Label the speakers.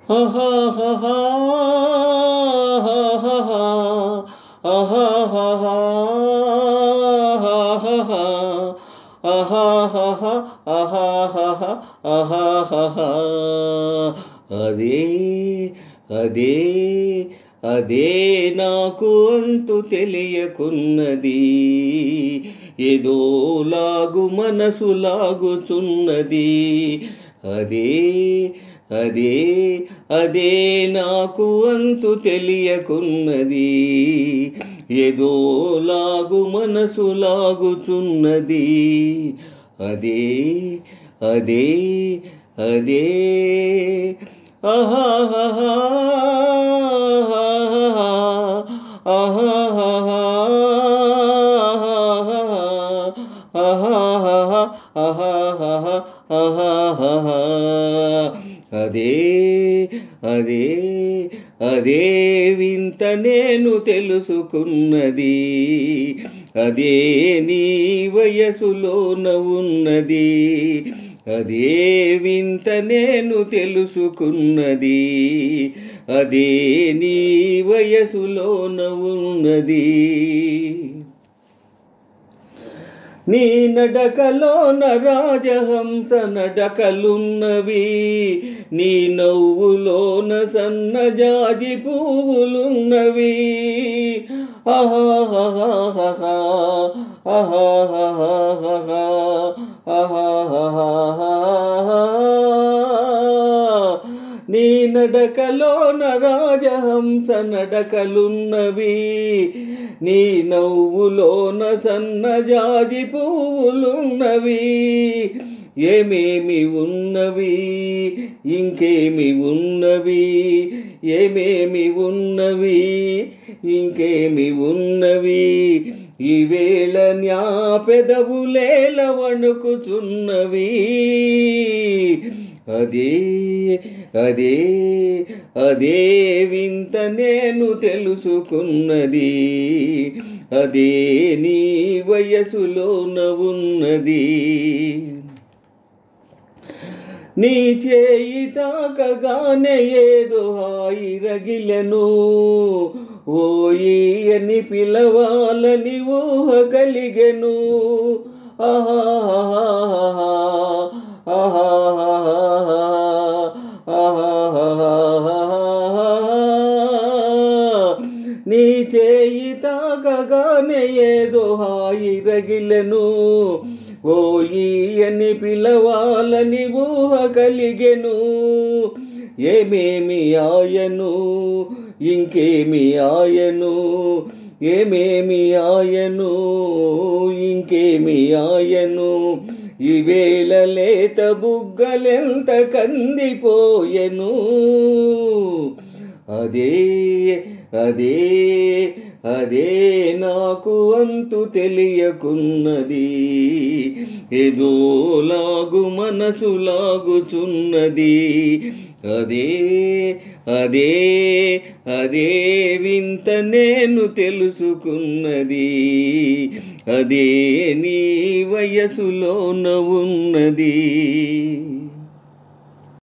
Speaker 1: ఆహాహాహా ఆహాహాహా ఆహాహాహా ఆహాహాహా ఆహాహాహా అదే అదే అదే నాకు అంతు తెలియకున్నది, ఏదోలాగు మనసు లాగుచున్నది. అదే అదే అదే నాకు అంతు తెలియకున్నది, ఏదోలాగు మనసు లాగుచున్నది. అదే అదే అదే ఆహాహాహా ఆహాహాహా ఆహాహాహా ఆహాహాహా ఆహాహాహా అదే అదే అదే వింత నేను తెలుసుకున్నది, అదే నీ వయసులోన ఉన్నది. అదే వింత నేను తెలుసుకున్నది, అదే నీ వయసులోన ఉన్నది. నీ నడకలోన రాజహంస నడకలున్నవి, నీ నవ్వులోన సన్నజాజి పువ్వులున్నవి. ఆహాహాహా ఆహాహాహా ఆహాహాహా నీ నడకలోన రాజహంస నడకలున్నవి, నీ నవ్వులోన సన్నజాజి పువ్వులున్నవి. ఏమేమి ఉన్నవి ఇంకేమి ఉన్నవి, ఏమేమి ఉన్నవి ఇంకేమి ఉన్నవి, ఈవేళ న్యా పెదవులేల వణుకుచున్నవి. అదే అదే అదే వింత నేను తెలుసుకున్నది, అదే నీ వయసులోన ఉన్నది. నీ చేయి తాకగానే ఏదో హాయి రగిలెను, ఓయి అని పిలవాలని ఊహ కలిగెను. ఆహాహాహా ఆహాహాహా ఆహాహాహా నీ చేయి తాకగానే ఏదో హాయి రగిలెను, ఓయి అని పిలవాలని ఊహ కలిగెను. ఏమేమి ఆయను ఇంకేమి ఆయను, ఏమేమి ఆయను ఇంకేమి ఆయను, ఈవేళ లేత బుగ్గలెంత కందిపోయెను. అదే అదే అదే నాకు అంతు తెలియకున్నది, ఏదోలాగు మనసు లాగుచున్నది. అదే అదే అదే వింత నేను తెలుసుకున్నది, అదే నీ వయసులోన ఉన్నది.